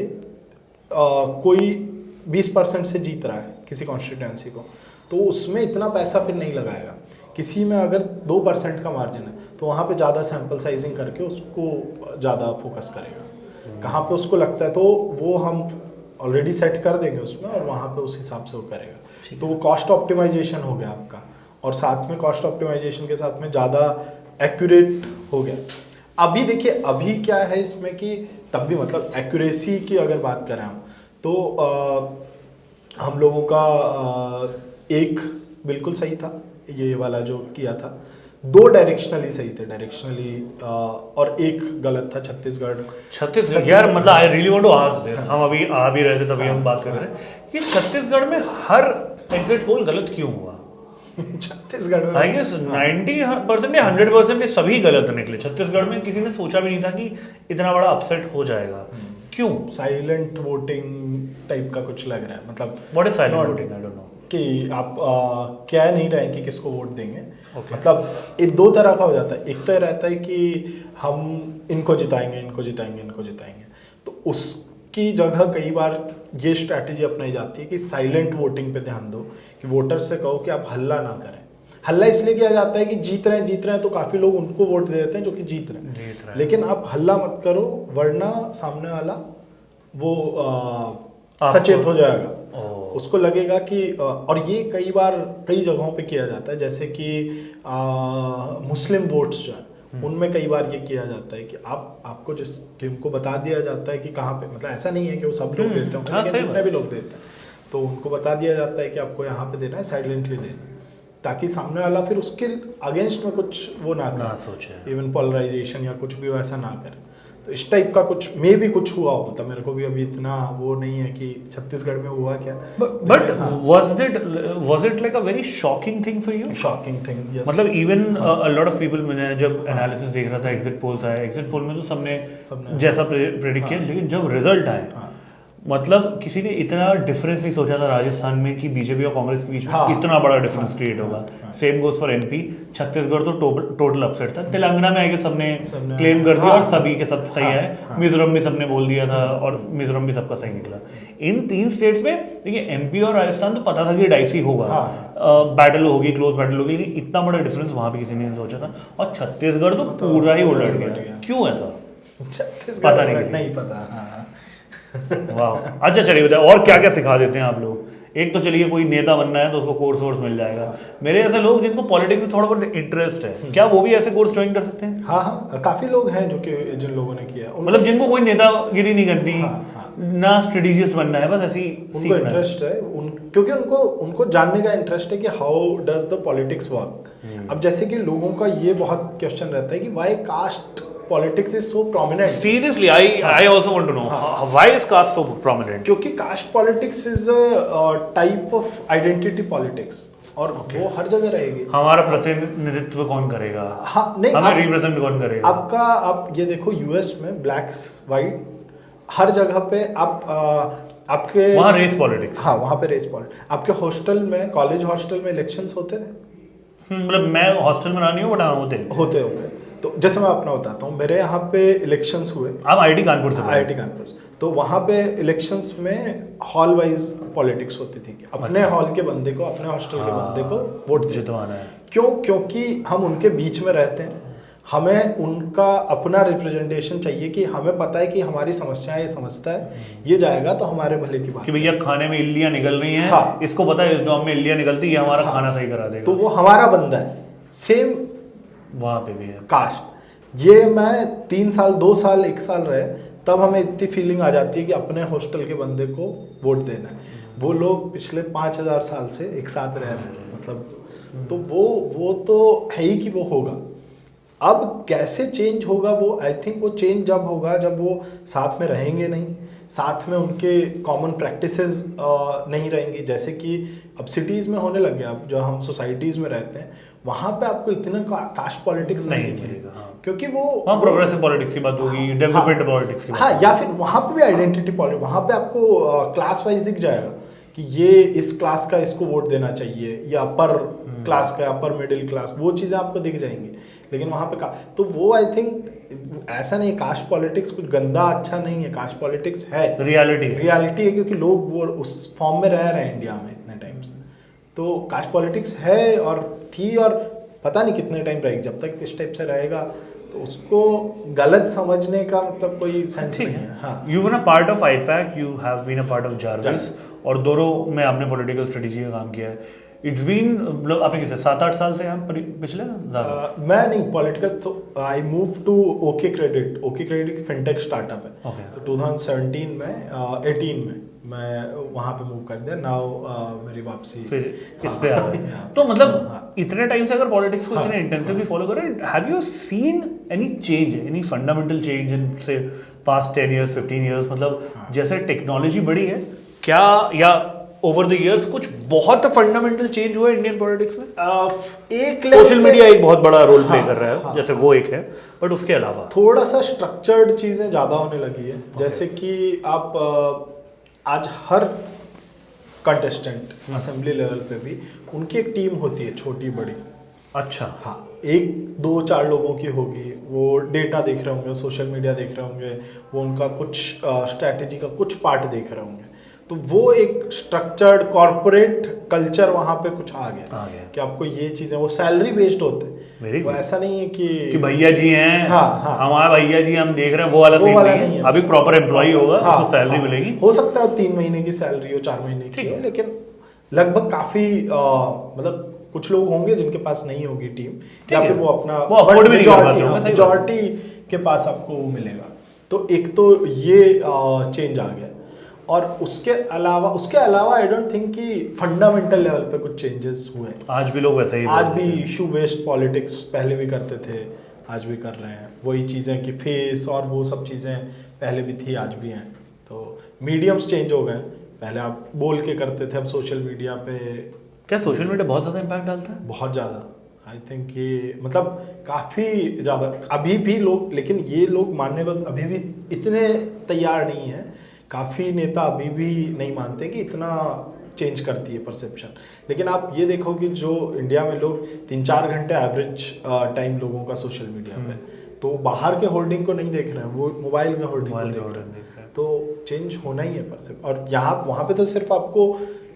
कोई 20% से जीत रहा है किसी कॉन्स्टिट्यूएंसी को, तो उसमें इतना पैसा फिर नहीं लगाएगा। किसी में अगर 2% का मार्जिन है तो वहाँ पे ज़्यादा सैंपल साइजिंग करके उसको ज़्यादा फोकस करेगा। कहाँ पे उसको लगता है तो वो हम ऑलरेडी सेट कर देंगे उसमें, और वहाँ पे उस हिसाब से वो करेगा। तो वो कॉस्ट ऑप्टिमाइजेशन हो गया आपका, और साथ में कॉस्ट ऑप्टिमाइजेशन के साथ में ज़्यादा एक्यूरेट हो गया। अभी देखिए अभी क्या है इसमें कि तब भी मतलब एक्यूरेसी की अगर बात करें हम तो हम लोगों का एक बिल्कुल सही था, ये वाला जो किया था, 2 डायरेक्शनली सही थे डायरेक्शनली, और एक गलत था छत्तीसगढ़। यार मतलब I really want to ask this, हम अभी आ भी रहे थे तभी हम बात कर रहे हैं कि छत्तीसगढ़ में हर एग्जिट पोल गलत क्यों हुआ? छत्तीसगढ़ में आई गेस 90% या 100% सभी गलत निकले। छत्तीसगढ़ में किसी ने सोचा भी नहीं था कि इतना बड़ा अपसेट हो जाएगा। क्यों? साइलेंट वोटिंग टाइप का कुछ लग रहा है, मतलब what is silent voting? I don't know कि आप कह नहीं रहे कि किसको वोट देंगे। मतलब ये 2 तरह का हो जाता है। एक तो रहता है कि हम इनको जिताएंगे, इनको जिताएंगे, इनको जिताएंगे, तो उसकी जगह कई बार ये स्ट्रैटेजी अपनाई जाती है कि साइलेंट वोटिंग पे ध्यान दो, कि वोटर्स से कहो कि आप हल्ला ना करें। हल्ला इसलिए किया जाता है कि जीत रहे हैं तो काफी लोग उनको वोट दे देते हैं जो कि जीत रहे हैं, लेकिन आप हल्ला मत करो वरना सामने वाला वो सचेत हो जाएगा, उसको लगेगा कि और ये कई बार कई जगहों पे किया जाता है, जैसे कि मुस्लिम वोट्स जो है उनमें कई बार ये किया जाता है कि आपको उनको बता दिया जाता है कि कहाँ पे, मतलब ऐसा नहीं है कि वो सब लोग देते हैं, लेकिन जितने भी लोग देते हैं तो उनको बता दिया जाता है कि आपको यहाँ पे देना है, साइलेंटली देना है, ताकि सामने वाला फिर उसके अगेंस्ट में कुछ वो ना सोचे, इवन पोलराइजेशन या कुछ भी वैसा ना करे। तो इस टाइप का कुछ मे भी कुछ हुआ हो, मतलब मेरे को भी अभी इतना वो नहीं है कि छत्तीसगढ़ में हुआ क्या। But was it like a very shocking thing for you? Shocking thing, yes. मतलब even a lot of people, मैंने जब एनालिसिस देख रहा था एग्जिट पोल्स आए, एग्जिट पोल में तो सबने जैसा प्रेडिक्ट किया, लेकिन जब रिजल्ट आए मतलब किसी ने इतना डिफरेंस नहीं सोचा था राजस्थान में कि बीजेपी और कांग्रेस के बीच में इतना बड़ा डिफरेंस क्रिएट होगा। Same goes for MP, Chhattisgarh तो टोटल अपसेट था। तेलंगाना में आगे सबने क्लेम कर दिया और सभी के सब सही है। मिजोरम भी सबने बोल दिया था और मिजोरम भी सबका सही निकला। इन 3 स्टेट्स में देखिए एमपी और राजस्थान तो पता था कि डाइसी होगा, बैटल होगी, क्लोज बैटल होगी, लेकिन इतना बड़ा डिफरेंस वहां पे किसी ने नहीं सोचा था। और छत्तीसगढ़ तो पूरा ही उलट गया। क्यों ऐसा? छत्तीसगढ़ पता नहीं पता। वाह, अच्छा चलिए बताइए और क्या क्या सिखा देते हैं आप लोग। एक तो चलिए कोई नेता बनना है तो उसको कोर्स वोर्स मिल जाएगा। मेरे ऐसे लोग जिनको पॉलिटिक्स में थोड़ा बहुत इंटरेस्ट है, क्या वो भी ऐसे कोर्स ज्वाइन कर सकते हैं? हाँ, काफी लोग हैं जो कि जिन लोगों ने किया, मतलब जिनको कोई नेतागिरी नहीं करनी, ना स्ट्रेटेजिस्ट बनना है, बस ऐसी उनको इंटरेस्ट है क्योंकि उनको जानने का इंटरेस्ट है कि how does the politics work. अब जैसे कि लोगों का ये बहुत क्वेश्चन रहता है कि why caste politics is so prominent. Seriously I also want to know why is caste so prominent. क्योंकि caste politics is a type of identity politics और वो हर जगह रहेगी। हमारा प्रतिनिधित्व कौन करेगा? हाँ, नहीं, हमें रिप्रेजेंट कौन करेगा? आपका आप ये देखो यूएस में ब्लैक वाइट हर जगह पे आप आपके वहाँ रेस पॉलिटिक्स। हाँ, वहाँ पे रेस पॉलिटिक्स। आपके हॉस्टल में, कॉलेज हॉस्टल में इलेक्शंस होते थे? मतलब मैं हॉस्टल में नहीं हूँ बट हाँ होते। तो जैसे मैं अपना बताता हूँ, मेरे यहाँ पे इलेक्शंस हुए। आप आईआईटी कानपुर से? आईआईटी कानपुर से। तो वहाँ पे इलेक्शंस में हॉल वाइज पॉलिटिक्स होती थी। अपने हॉल के बंदे को, अपने हॉस्टल के बंदे को वोट जितवाना है। क्यों? क्योंकि हम उनके बीच में रहते हैं, हमें उनका अपना रिप्रेजेंटेशन चाहिए कि हमें पता है कि हमारी समस्याएं ये समझता है, ये जाएगा तो हमारे भले की बात कि भैया खाने में इल्लियां निकल रही हैं। हाँ, इसको पता है इस डॉम में इल्लियां निकलती है, ये हमारा खाना सही करा देगा। तो वो हमारा बंदा है। सेम वहाँ पे भी है कास्ट। ये मैं 3 साल 2 साल 1 साल रहे, तब हमें इतनी फीलिंग आ जाती है कि अपने हॉस्टल के बंदे को वोट देना है। वो लोग पिछले 5000 साल से एक साथ रह रहे हैं, मतलब तो वो तो है ही कि वो होगा। अब कैसे चेंज होगा वो, आई थिंक वो चेंज जब होगा जब वो साथ में रहेंगे नहीं, साथ में उनके कॉमन प्रैक्टिसेस नहीं रहेंगी। जैसे कि अब सिटीज़ में होने लग गया, अब जो हम सोसाइटीज़ में रहते हैं वहाँ पे आपको इतना कास्ट पॉलिटिक्स नहीं दिखेगा। हाँ। क्योंकि वो प्रोग्रेसिव पॉलिटिक्स की बात होगी, डेवलपमेंट पॉलिटिक्स की बात। हाँ, या फिर वहाँ पे भी आइडेंटिटी पॉलिटिक्स, वहाँ पे आपको क्लास वाइज दिख जाएगा कि ये इस क्लास का इसको वोट देना चाहिए, या अपर क्लास का, अपर मिडिल क्लास, वो चीज़ें आपको दिख जाएंगी। लेकिन वहाँ पे तो वो आई थिंक ऐसा नहीं, कास्ट पॉलिटिक्स कुछ गंदा अच्छा नहीं है, कास्ट पॉलिटिक्स है, रियलिटी है, क्योंकि लोग वो उस फॉर्म में रह रहे हैं इंडिया में इतने टाइम से। तो कास्ट पॉलिटिक्स है और थी, और पता नहीं कितने टाइम रहेगी। जब तक इस टाइप से रहेगा तो उसको गलत समझने का मतलब कोई सेंस नहीं है। हाँ, you were a part of IPAC, you have been a part of Jarvis, और दोनों में आपने पॉलिटिकल स्ट्रेटेजी का काम किया है। इट्स बीन, मतलब आपने किसे 7-8 साल से यहाँ पिछले मैं नहीं पॉलिटिकल, तो I move to okay credit fintech startup है। तो 2017 में 18 में मैं वहाँ पे मूव कर दिया। नाउ मेरी वापसी फिर इस पे आ गई। तो मतलब इतने टाइम से अगर पॉलिटिक्स को इतने इंटेंसिवली फॉलो कर रहे हैं, have you seen any change, any fundamental change in से पास्ट 10 years 15 years? मतलब जैसे टेक्नोलॉजी बढ़ी है क्या, या ओवर द इयर्स कुछ बहुत फंडामेंटल चेंज हुआ है इंडियन पॉलिटिक्स में? एक सोशल मीडिया एक बहुत बड़ा रोल प्ले कर रहा है, जैसे वो एक है, बट उसके अलावा थोड़ा सा स्ट्रक्चर्ड चीजें ज्यादा होने लगी है। जैसे कि आप आज हर कंटेस्टेंट असेंबली लेवल पे भी उनकी एक टीम होती है, छोटी बड़ी। अच्छा। हाँ, 1-2-4 लोगों की होगी, वो डेटा देख रहे होंगे, सोशल मीडिया देख रहे होंगे, वो उनका कुछ स्ट्रैटेजी का कुछ पार्ट देख रहे होंगे। तो वो एक स्ट्रक्चर्ड कॉर्पोरेट कल्चर वहाँ पे कुछ आ गया कि आपको ये चीज़ें, वो सैलरी बेस्ड होते हैं। वो ऐसा नहीं है कि भैया जी हैं, हाँ, हमारा भैया जी हम देख रहे हैं, वो वाला सीन नहीं है। अभी प्रॉपर एम्प्लॉई होगा, उसको सैलरी मिलेगी। हो सकता है 3 महीने की सैलरी हो, 4 महीने की हो, लेकिन लगभग काफ़ी मतलब कुछ लोग होंगे जिनके पास नहीं होगी टीम, या फिर वो अपना मेजॉरिटी के पास आपको वो मिलेगा। तो एक तो ये चेंज आ गया, और उसके अलावा आई डोंट थिंक कि फंडामेंटल लेवल पे कुछ चेंजेस हुए। आज भी लोग वैसे ही, आज भी इशू बेस्ड पॉलिटिक्स पहले भी करते थे, आज भी कर रहे हैं। वही चीज़ें कि फेस और वो सब चीज़ें पहले भी थी, आज भी हैं। तो मीडियम्स चेंज हो गए, पहले आप बोल के करते थे, अब सोशल मीडिया पे। क्या सोशल मीडिया बहुत ज़्यादा इम्पैक्ट डालता है? बहुत ज़्यादा, आई थिंक ये मतलब काफ़ी ज़्यादा। अभी भी लोग, लेकिन ये लोग मानने को अभी भी इतने तैयार नहीं है, काफ़ी नेता अभी भी नहीं मानते कि इतना चेंज करती है परसेप्शन। लेकिन आप ये देखो कि जो इंडिया में लोग 3-4 घंटे एवरेज टाइम लोगों का सोशल मीडिया पे, तो बाहर के होर्डिंग को नहीं देख रहे हैं, वो मोबाइल में होर्डिंग को देख रहे हैं। तो चेंज होना ही है परसेप्शन। और वहाँ पे तो सिर्फ आपको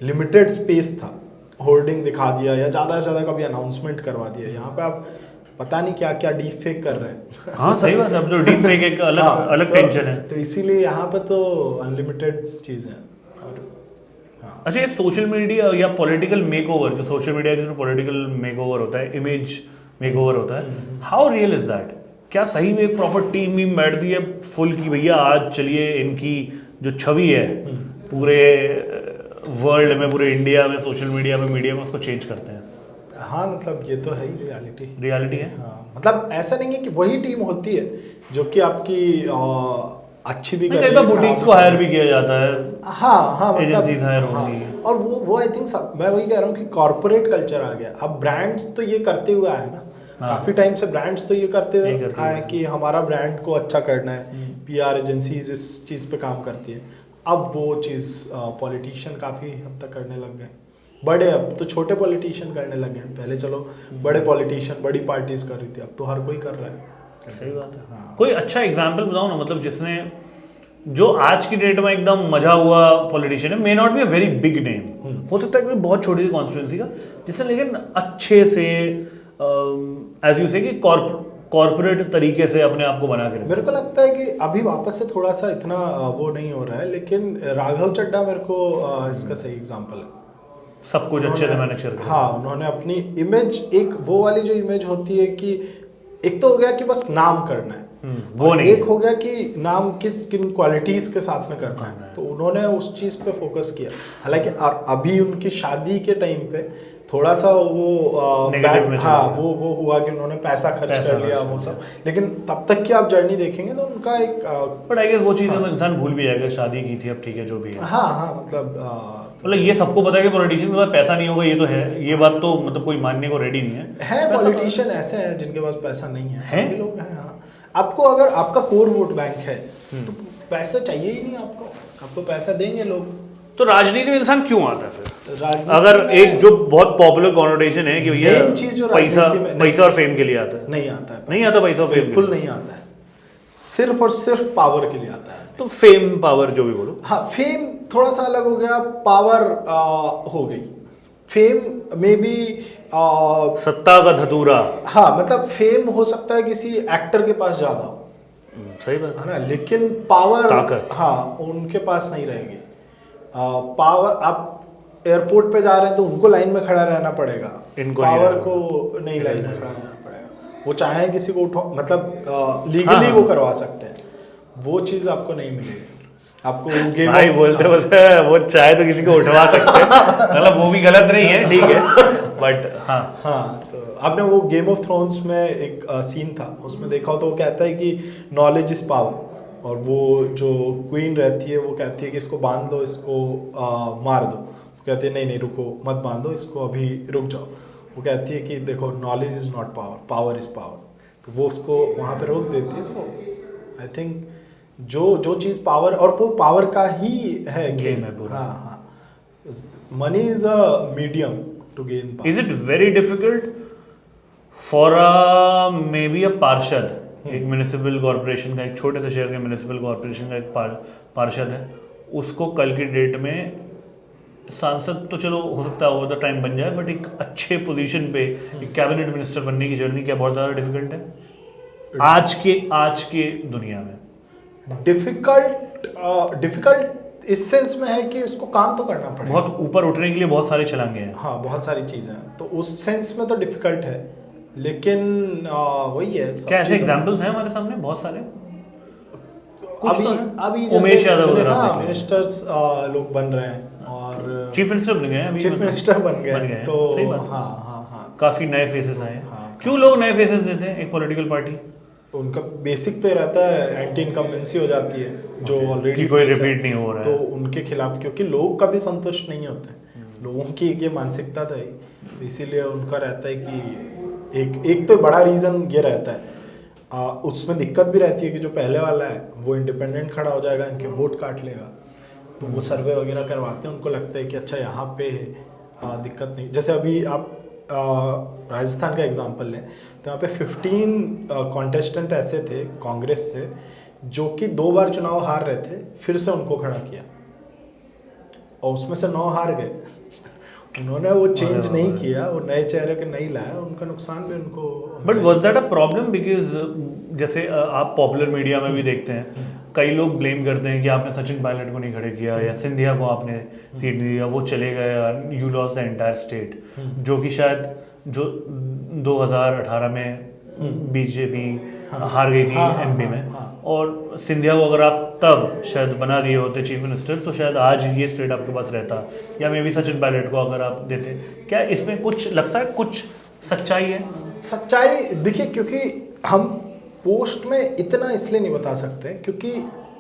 लिमिटेड स्पेस था, होर्डिंग दिखा दिया या ज़्यादा से ज़्यादा कभी अनाउंसमेंट करवा दिया। यहाँ पे आप पता नहीं क्या क्या डीप फेक कर रहे हैं। हाँ सही बात है, अब तो डीप फेक एक अलग टेंशन है। तो इसीलिए यहाँ पे तो अनलिमिटेड चीज़ है। अच्छा, ये सोशल मीडिया या पॉलिटिकल मेकओवर, जो सोशल मीडिया का पॉलिटिकल मेकओवर होता है, इमेज मेकओवर होता है, हाउ रियल इज दैट? क्या सही में एक प्रॉपर टीम बैठ दी है फुल की भैया आज चलिए इनकी जो छवि है पूरे वर्ल्ड में, पूरे इंडिया में, सोशल मीडिया में उसको चेंज करते हैं। हाँ मतलब ये तो है ही रियलिटी है। हाँ मतलब ऐसा नहीं है कि वही टीम होती है जो कि आपकी अच्छी भी कई बार बुटीक्स को हायर भी किया जाता है। हाँ मतलब एजेंसीज हायर हाँ, होंगी। और वो आई थिंक मैं वही कह रहा हूँ कि कॉर्पोरेट कल्चर आ गया। अब ब्रांड्स तो ये करते हुए आए ना, काफी टाइम से ब्रांड्स तो ये करते हुए आए कि हमारा ब्रांड को अच्छा करना है, पीआर एजेंसीज इस चीज़ पे काम करती है। अब वो चीज़ पॉलिटिशियन काफ़ी हद तक करने लग गए, बड़े, अब तो छोटे पॉलिटिशियन करने लगे हैं। पहले चलो बड़े पॉलिटिशियन बड़ी पार्टीज कर रही थी, अब तो हर कोई कर रहा है। सही बात है। हाँ। कोई अच्छा एग्जाम्पल बताओ ना, मतलब जिसने, जो आज की डेट में एकदम मजा हुआ पॉलिटिशियन है, may not be a very big name, हो सकता है कोई बहुत छोटी सी कॉन्स्टिट्यूंसी का, जिसने लेकिन अच्छे से एज यू से कि कॉर्पोरेट तरीके से अपने आप को बना के रखा। मेरे को लगता है कि अभी वापस से थोड़ा सा इतना वो नहीं हो रहा है, लेकिन राघव चड्ढा मेरे को इसका सही एग्जाम्पल है। सब कुछ अच्छे से मैनेज करके। हाँ, उन्होंने अपनी इमेज, एक वो वाली जो इमेज होती है कि एक तो हो गया कि बस नाम करना है, वो नहीं, एक हो गया कि नाम किन क्वालिटीज के साथ में करना है, तो उन्होंने उस चीज पे फोकस किया। हालांकि अभी उनकी शादी के टाइम पे थोड़ा सा वो हाँ वो हुआ कि उन्होंने पैसा खर्च कर लिया वो सब, लेकिन तब तक की आप जर्नी देखेंगे तो उनका एक बट आई गेस वो चीज़ इंसान भूल भी जाएगा, शादी की थी अब ठीक है जो भी है। हाँ मतलब ये सबको पता है कि पॉलिटिशियन के पास पैसा नहीं होगा, ये तो है, ये बात तो मतलब कोई मानने को रेडी नहीं है। पॉलिटिशियन ऐसे हैं जिनके पास पैसा नहीं है, लोग हैं। हाँ, आपको अगर आपका कोर वोट बैंक है तो पैसा चाहिए ही नहीं आपको पैसा देंगे लोग। तो राजनीति में इंसान क्यों आता है फिर? अगर एक जो बहुत पॉपुलर कॉन्नोटेशन है कि भैया चीज जो पैसा और फेम के लिए आता है, नहीं आता पैसा और फेम, बिल्कुल नहीं आता है, सिर्फ और सिर्फ पावर के लिए आता है। तो फेम पावर जो भी बोलो, हाँ फेम थोड़ा सा अलग हो गया, पावर हो गई। फेम में भी सत्ता का धतूरा। हाँ मतलब फेम हो सकता है किसी एक्टर के पास ज्यादा हो, सही बात है ना, लेकिन पावर ताकत हाँ उनके पास नहीं रहेगी। पावर, आप एयरपोर्ट पे जा रहे हैं तो उनको लाइन में खड़ा रहना पड़ेगा, पावर को नहीं लाइन में खड़ा रहना पड़ेगा। वो चाहे किसी को उठा, मतलब लीगली वो करवा सकते हैं, वो चीज़ आपको नहीं मिलेगी। आपको गेम भाई बोलते वो चाहे तो किसी को उठवा सकते हैं, मतलब वो भी गलत नहीं है, ठीक है, बट हाँ तो आपने वो गेम ऑफ थ्रोन्स में एक सीन था, उसमें देखा हो तो वो कहता है कि नॉलेज इज पावर, और वो जो क्वीन रहती है वो कहती है कि इसको बांध दो, इसको मार दो। वो कहती है नहीं रुको मत बांधो इसको, अभी रुक जाओ। वो कहती है कि देखो knowledge is not power, power is power, तो वो उसको वहाँ पे रोक देती है। सो आई थिंक जो चीज़ पावर, और वो पावर का ही है गेम है पूरा। हाँ money is a medium to gain power. Is it very difficult for a maybe a पार्षद, एक म्यूनिसिपल कॉर्पोरेशन का, एक छोटे से शहर के म्यूनिसिपल कॉर्पोरेशन का एक पार्षद है, उसको कल की डेट में सांसद तो चलो हो सकता है ओवर द टाइम बन जाए, बट एक अच्छे पोजीशन पे एक कैबिनेट मिनिस्टर बनने की जर्नी क्या बहुत ज़्यादा डिफिकल्ट है आज के दुनिया में? डिफिकल्ट इस सेंस में है कि उसको काम तो करना पड़ेगा, बहुत ऊपर उठने के लिए बहुत सारे छलांगे हैं। हाँ बहुत सारी चीज़ें हैं, तो उस सेंस में तो डिफिकल्ट है, लेकिन वही है। क्या ऐसे एग्जांपल्स हैं हमारे सामने? बहुत सारे अभी उमेश यादव वगैरह, हाँ मिनिस्टर्स लोग बन रहे हैं, और चीफ मिनिस्टर बन गए हैं, चीफ मिनिस्टर बन गए, तो सही बात। हाँ काफी नए फेसेस आए हैं। क्यों लोग नए फेसेस देते हैं एक पॉलिटिकल पार्टी? तो उनका बेसिक तो ये रहता है एंटी इनकम्बेंसी हो जाती है, जो ऑलरेडी कोई रिपीट नहीं हो रहा है, तो उनके खिलाफ, क्योंकि लोग कभी संतुष्ट नहीं होते हैं, लोगों की ये मानसिकता था, तो इसीलिए उनका रहता है कि एक तो बड़ा रीज़न ये रहता है। उसमें दिक्कत भी रहती है कि जो पहले वाला है वो इंडिपेंडेंट खड़ा हो जाएगा, इनके वोट काट लेगा, तो वो सर्वे वगैरह करवाते हैं, उनको लगता है कि अच्छा यहाँ पे दिक्कत नहीं। जैसे अभी आप राजस्थान का एग्जांपल लें तो यहाँ पे 15 कॉन्टेस्टेंट ऐसे थे कांग्रेस से जो कि 2 बार चुनाव हार रहे थे, फिर से उनको खड़ा किया और उसमें से 9 हार गए। उन्होंने वो चेंज नहीं किया, वो नए चेहरे के नहीं लाया, उनका नुकसान भी उनको। But was that a problem? Because जैसे आप पॉपुलर मीडिया में भी देखते हैं, कई लोग ब्लेम करते हैं कि आपने सचिन पायलट को नहीं खड़े किया, या सिंधिया को आपने सीट नहीं दिया, वो चले गए, you lost the entire state, जो कि शायद जो 2018 में बीजेपी हार गई थी एमपी में, और सिंधिया को अगर आप तब शायद बना दिए होते चीफ मिनिस्टर तो शायद आज ये स्टेट आपके पास रहता, या मे बी सचिन पायलट को अगर आप देते। क्या इसमें कुछ लगता है, कुछ सच्चाई है? सच्चाई देखिए, क्योंकि हम पोस्ट में इतना इसलिए नहीं बता सकते क्योंकि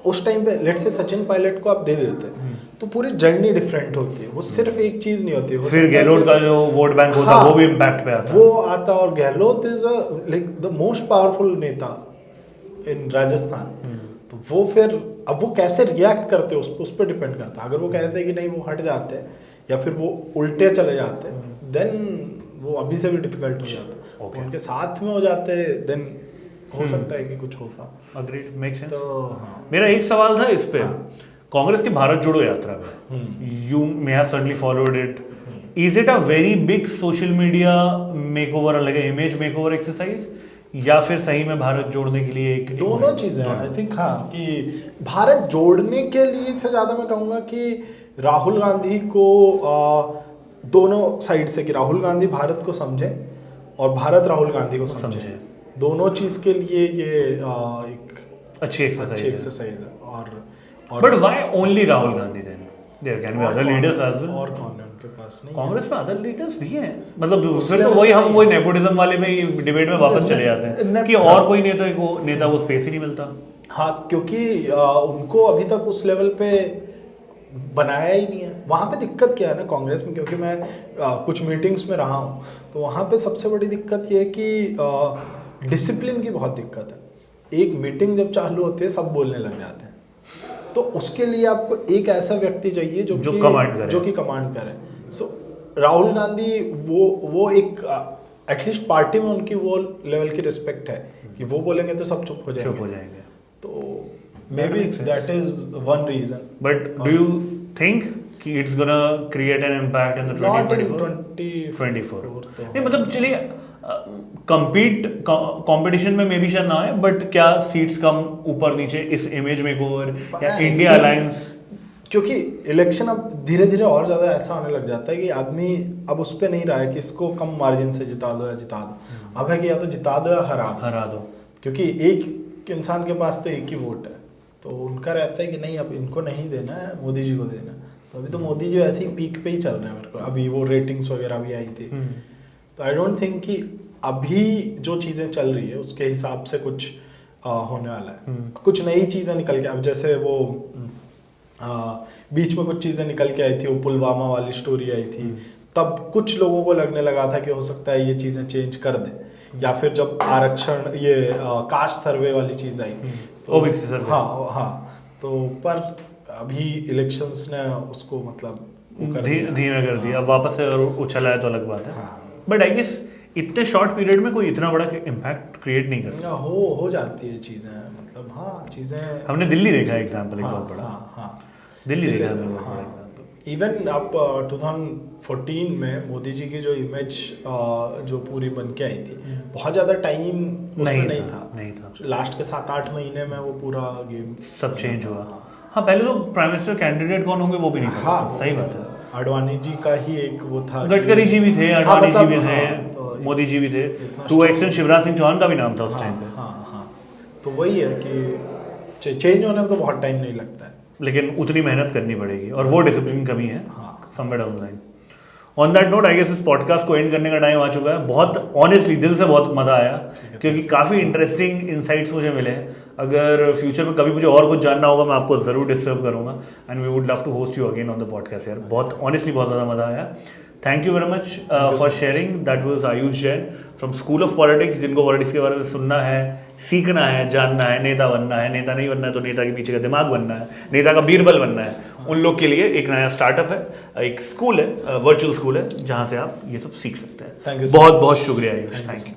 उस टाइम पे लेट्स से सचिन पायलट को आप दे देते तो पूरी जर्नी डिफरेंट होती है, वो सिर्फ एक चीज नहीं होती। फिर गहलोत का जो वोट बैंक होता है वो भी इम्पैक्ट पे आता, वो आता। और Gehlot is like the most powerful नेता इन राजस्थान। तो वो फिर अब वो कैसे रिएक्ट करते उस पर डिपेंड करता है। अगर वो कहते हैं कि नहीं वो हट जाते हैं या फिर वो उल्टे चले जाते हैं देन वो अभी से भी डिफिकल्ट हो जाता है। उनके साथ में हो जाते देन हो सकता है कि कुछ होता। Agreed, make sense. तो हाँ, मेरा एक सवाल था इस पे, कांग्रेस की भारत जोड़ो यात्रा पे, you may have certainly followed it, is it a very big social media makeover, like image makeover exercise, या फिर सही में भारत जोड़ने के लिए एक दोनों चीजें आई थिंक। हाँ, कि भारत जोड़ने के लिए से ज्यादा मैं कहूँगा कि राहुल गांधी को दोनों साइड से, कि राहुल गांधी भारत को समझे और भारत राहुल गांधी को समझे। दोनों चीज के लिए ये एक अच्छी एक्सरसाइज है। और but why only Rahul Gandhi then? There can be other leaders as well. और कौन है उनके पास? नहीं, कांग्रेस में अदर लीडर्स भी हैं, मतलब फिर तो वही हम वही नेपोटिज्म वाले में डिबेट में वापस चले जाते हैं कि और कोई नेता को स्पेस ही नहीं मिलता। हाँ, क्योंकि उनको अभी तक उस लेवल पे बनाया ही नहीं है। वहाँ पे दिक्कत क्या है ना कांग्रेस में, क्योंकि मैं कुछ मीटिंग्स में रहा हूँ तो वहाँ पे सबसे बड़ी दिक्कत ये है कि डिसिप्लिन की बहुत दिक्कत है। एक मीटिंग जब चालू होती है सब बोलने लग जाते हैं, तो उसके लिए आपको एक ऐसा व्यक्ति चाहिए जो कि कमांड करे। सो राहुल गांधी वो एक एटलीस्ट पार्टी में उनकी वो लेवल की रिस्पेक्ट है कि वो बोलेंगे तो सब चुप हो जाएंगे। तो maybe that is one reason. But do you think कि it's gonna create an impact in the 2024? नहीं, मतलब चलिए कंपटीशन में मे बी शायद ना आए, बट क्या सीट्स कम ऊपर नीचे इस इमेज मेकओवर या इंडिया अलायंस? क्योंकि इलेक्शन अब धीरे धीरे और ज्यादा ऐसा होने लग जाता है कि आदमी अब उस पर नहीं रहा है कि इसको कम मार्जिन से जिता दो या जिता दो। अब है कि या तो जिता दो या हरा दो, क्योंकि एक इंसान के पास तो एक ही वोट है। तो उनका रहता है कि नहीं अब इनको नहीं देना है, मोदी जी को देना है। तो अभी तो मोदी जी ऐसे ही पीक पे ही चल रहे हैं मेरे को। अभी वो रेटिंग्स वगैरह भी आई थी। तो आई डोंट थिंक कि अभी जो चीज़ें चल रही है उसके हिसाब से कुछ होने वाला है। कुछ नई चीज़ें निकल के, अब जैसे वो बीच में कुछ चीज़ें निकल के आई थी, वो पुलवामा वाली स्टोरी आई थी, तब कुछ लोगों को लगने लगा था कि हो सकता है ये चीज़ें चेंज कर दे। या फिर जब आरक्षण ये कास्ट सर्वे वाली चीज़ आई तो ओबीसी सर्वे, हाँ, तो पर अभी इलेक्शंस ने उसको मतलब धीमे कर दिया। अब वापस से अगर उछला है तो अलग बात है। बट आई गेस इतने शॉर्ट पीरियड में कोई इतना बड़ा इम्पैक्ट क्रिएट नहीं कर सकता। हो जाती है चीज़ें, मतलब हाँ चीज़ें। हमने दिल्ली देखा एग्जाम्पल एक बहुत बड़ा। हाँ, दिल्ली देखा हमने बहुत बड़ा एग्जाम्पल। इवन आप 2014 में मोदी जी की जो इमेज जो पूरी बन के आई थी, बहुत ज़्यादा टाइम उसमें नहीं था। लास्ट के 7-8 महीने में वो पूरा गेम सब चेंज हुआ। हाँ, पहले तो प्राइम मिनिस्टर कैंडिडेट कौन होंगे वो भी नहीं पता। हाँ, सही बात है। आडवाणी जी का ही एक वो था, गडकरी जी भी थे, आडवाणी जी भी थे, मोदी जी भी थे, टू एक्सटेंट शिवराज सिंह चौहान का भी नाम था उस टाइम पे। हाँ, तो वही है कि चेंज होने में तो बहुत टाइम नहीं लगता है, लेकिन उतनी मेहनत करनी पड़ेगी और वो डिसिप्लिन कमी है somewhere down the line. On that note I guess इस पॉडकास्ट को एंड करने का टाइम आ चुका है। बहुत ऑनेस्टली दिल से बहुत मज़ा आया, क्योंकि काफ़ी इंटरेस्टिंग इंसाइट्स मुझे मिले हैं। अगर फ्यूचर में कभी मुझे और कुछ जानना होगा मैं आपको ज़रूर डिस्टर्ब करूँगा, and we would love to host you again on the podcast यार। बहुत ऑनेस्टली बहुत ज़्यादा मज़ा आया। Thank you very much for sharing. That was Ayush Jain from school of politics. जिनको पॉलिटिक्स के बारे में सुनना है, सीखना है, जानना है, नेता बनना है, नेता नहीं बनना है तो नेता के पीछे का दिमाग बनना है, नेता का बीरबल बनना है, उन लोग के लिए एक नया स्टार्टअप है, एक स्कूल है, वर्चुअल स्कूल है, जहाँ से आप ये सब सीख सकते हैं। बहुत बहुत शुक्रिया आयुष, थैंक यू।